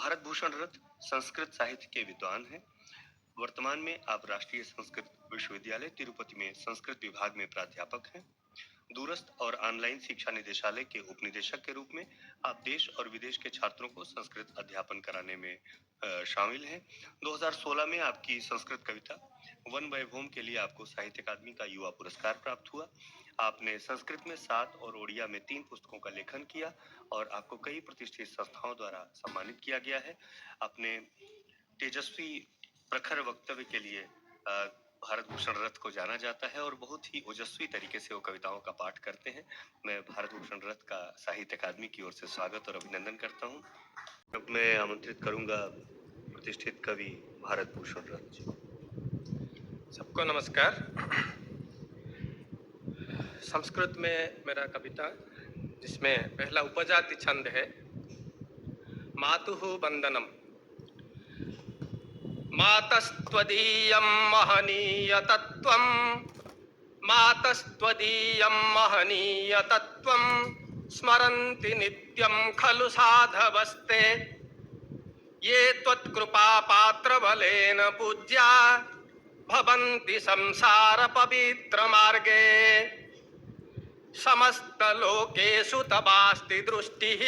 भारत भूषण रत्न संस्कृत साहित्य के विद्वान हैं। वर्तमान में आप राष्ट्रीय संस्कृत विश्वविद्यालय तिरुपति में संस्कृत विभाग में प्राध्यापक हैं। दूरस्थ और ऑनलाइन शिक्षा निदेशालय के उपनिदेशक के रूप में आप देश और विदेश के छात्रों को संस्कृत अध्यापन कराने में शामिल हैं। 2016 में आपकी संस्कृत कविता वन वैभवम के लिए आपको साहित्य अकादमी का युवा पुरस्कार प्राप्त हुआ। आपने संस्कृत में 7 और ओडिया में 3 पुस्तकों का लेखन किया और आपको कई प्रतिष्ठित संस्थाओं द्वारा सम्मानित किया गया है। अपने तेजस्वी प्रखर वक्तव्य के लिए भारत भूषण रत्न को जाना जाता है और बहुत ही ओजस्वी तरीके से वो कविताओं का पाठ करते हैं। मैं भारत भूषण रत्न का साहित्य अकादमी की ओर से स्वागत और अभिनंदन करता हूँ। अब मैं आमंत्रित करूंगा प्रतिष्ठित कवि भारत भूषण रत्न जी। सबको नमस्कार। संस्कृत में मेरा कविता जिसमें पहला उपजाति छंद है मातुः वंदनम। मातस्त्वदीयं महनीयतत्त्वं, मातस्त्वदीयं महनीयतत्त्वं स्मरन्ति नित्यं खलु साधवस्ते। ये त्वत्कृपापात्रबलेन पूज्या भवन्ति संसार पवित्र मार्गे। समस्तलोकेषु तवास्ति दृष्टिः,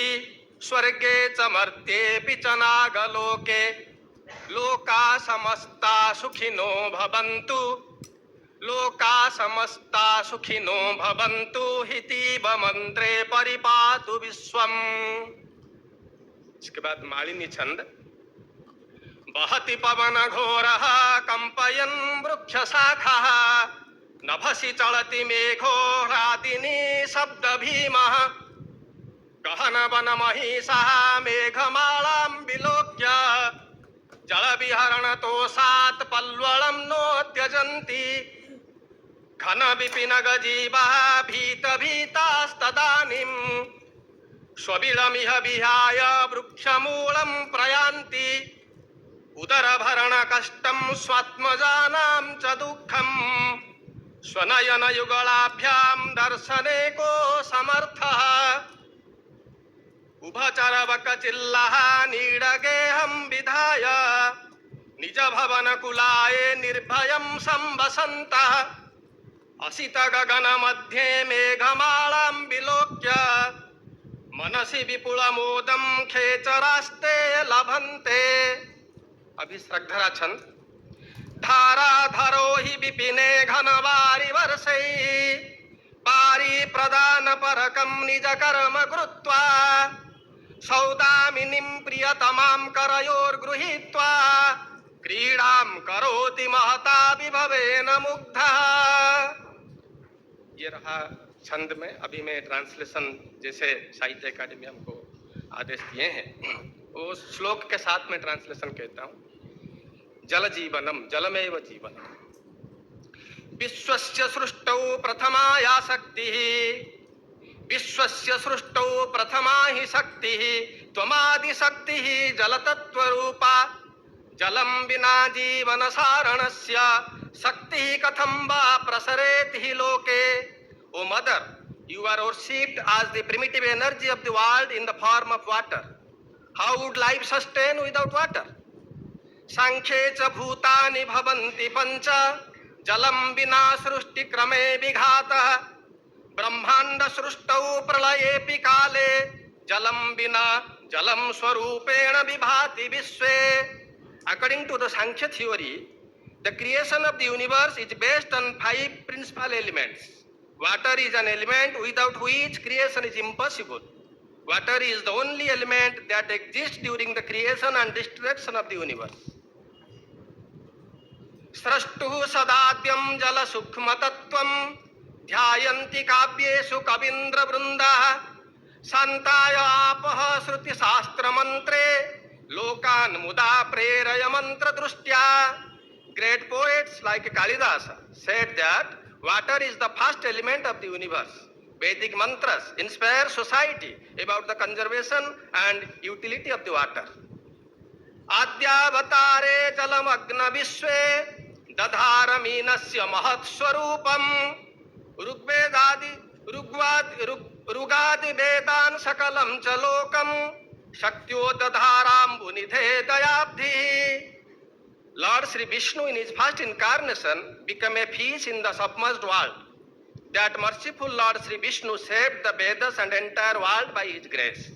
स्वर्गे च मर्त्येऽपि च नागलोके। लोका समस्ता सुखिनो भवन्तु, लोका समस्ता सुखिनो भवन्तु हितीव मंत्रे परिपातु विश्वम्। इसके बाद मालिनी छंद। वहति पवन घोरः कंपयन् वृक्ष शाखः, नभसि चलति मेघो रातिनी शब्द भीमः। गहन वन महिषः मेघमालां विलोक्य, जल विहरण तोषात् पल्वलं नोत्यजन्ति। घन विपिन गजीवः भीत भीतास्तदानीं, स्वबिलमिह विहाय वृक्षमूलं प्रयान्ति। उदरभरण कष्टं स्वात्मजानां च दुःखं, स्वनयन युगलाभ्यां दर्शने को समर्थः। उभचरवकचिल्लः नीडगेहं विधाय, निज भवन कुलाये निर्भयं संवसन्तः। असित गगन मध्ये मेघमालां विलोक्य, मनसि विपुलमोदं खेचरास्ते लभन्ते। अभी श्रद्धरा छंद। धाराधरो हि विपिने घनवारि वर्षै, पारि प्रदान परकं निज कर्म कृत्वा। सौदामिनीं प्रियतमां करयोर्गृहीत्वा, क्रीडां करोति महता विभवेन मुग्धः। ये रहा छंद में। अभी मैं ट्रांसलेशन जैसे साहित्य अकादमी हमको आदेश दिए हैं वो श्लोक के साथ में ट्रांसलेशन कहता हूँ। जल जीवनम, जलमेव जीवनम। विश्वस्य सृष्टौ प्रथमा या शक्तिः, विश्वस्य सृष्टौ प्रथमा हि शक्तिः। त्वमादि शक्तिः जलतत्त्वरूपा, जलं विना जीवन सारणस्य शक्तिः कथं वा प्रसरेति हि लोके। O mother, you are worshipped as the primitive energy of the world in the form of water. How would life sustain without water? सांख्ये च भूतानि भवन्ति पंच, जलं विना सृष्टि क्रमे विघातः। ब्रह्मांड सृष्टौ प्रलयेऽपि काले, जलं विना जलं स्वरूपेण विभाति विश्वे। According to the Sankhya theory, the creation of the universe is based on 5 principal elements. Water is an element without which creation is impossible. Water is the only element that exists during the creation and destruction of the universe. स्रष्टुः सदाद्यं जल सूक्ष्म तत्त्वं, ध्यायन्ति काव्येषु कवीन्द्र वृन्दाः। शान्ताय आपः श्रुति शास्त्र मंत्रे, लोकान् मुदा प्रेरय मंत्र दृष्ट्या। Great poets like Kalidasa said that water is the first element of the universe. Vedic mantras inspire society about the conservation and utility of the water. आद्यावतारे जलमग्न विश्वे, दधार मीनस्य महत् स्वरूपम। ऋग्वेदादि ऋग्वादि वेदान् सकलं च लोकं, ShaktyodadharambuNidhe Dayabdhi. Lord Sri Vishnu in his first incarnation became a fish in the submerged world. That merciful Lord Sri Vishnu saved the Vedas and entire world by his grace.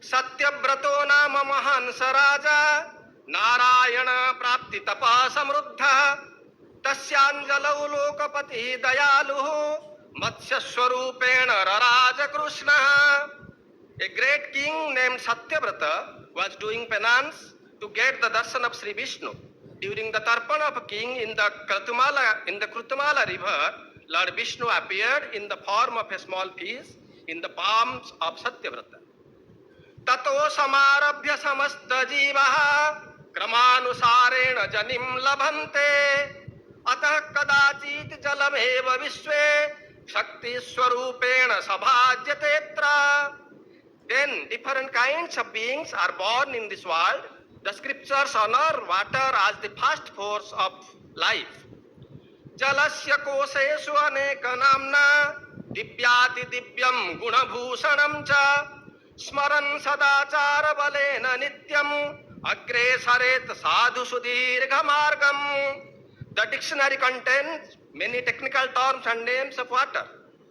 Satyabrato nama mahansa raja Narayana prapti tapa samruddha Tasyanjalau lokapati dayaluhu Matsya swarupena raraja Krishna. A great king named Satyavrata was doing penance to get the darshan of Sri Vishnu. During the tarpana of a king in the Krutamala river, Lord Vishnu appeared in the form of a small fish in the palms of Satyavrata. Tato samarabhya samasta jivaha kramanusareణ janim labhante atah kadachit jalameva vishve shakti swarupeణ sabhajyatetra. Then different kinds of beings are born in this world. The scriptures honor water as the first force of life. Jalasya koseshu aneka namna divyati divyam gunabhushanam cha smaran sadachara balena nityam agre saret sadhu sudhirgha margam. The dictionary contains many technical terms and names of water.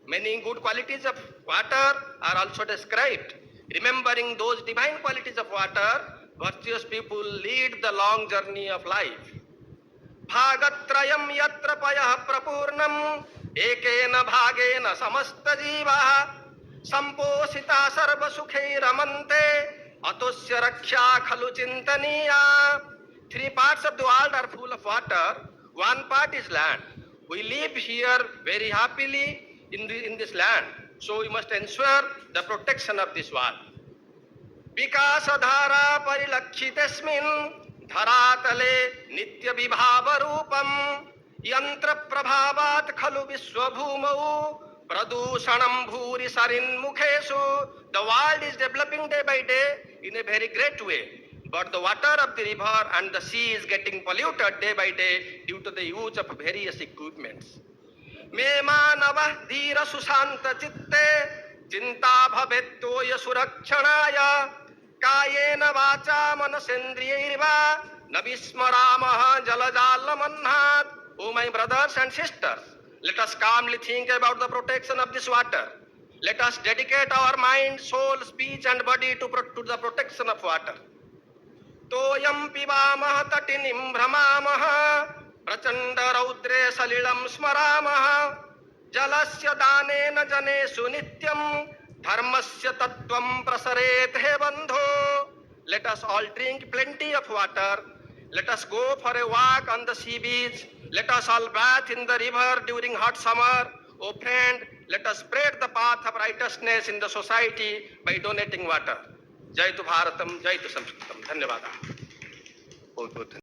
Many good qualities of water are also described. Remembering those divine qualities of water, virtuous people lead the long journey of life. Bhagatrayam yatra payah prapurnam ekena bhagena samasta jivaha samposita sarva sukhiramante atosya raksha khalu chintaniya. 3 parts of the world are full of water. 1 part is land. We live here very happily in this land. So we must ensure the protection of this world. Vikasadhara parilakshitesmin dharatale nitya vibhava rupam yantra prabhavat khalu vishwabhumau pradushanam bhuri sarin mukhesu. The world is developing day by day in a very great way. But the water of the river and the sea is getting polluted day by day due to the use of various equipments. मे मानवः धीर सुशांत चित्ते चिंता भवेत्तोय सुरक्षणाय कायेन वाचा मनसेन्द्रियैर्वा न विस्मरामः जलजालमह्नात्. O my brothers and sisters, let us calmly think about the protection of this water. Let us dedicate our mind, soul, speech and body to the protection of water. Toyam pivamah tatinim bhramamah प्रचंड रौद्रे सलिलम स्मरामः जलस्य दानेन जनेषु नित्यं धर्मस्य तत्त्वं प्रसरेत् हे बन्धो. Let us all drink plenty of water. Let us go for a walk on the sea beach. Let us all bathe in the river during hot summer. O friend, let us spread the path of righteousness in the society by donating water. Jai tu Bharatam, Jai tu Sanskritam. धन्यवाद.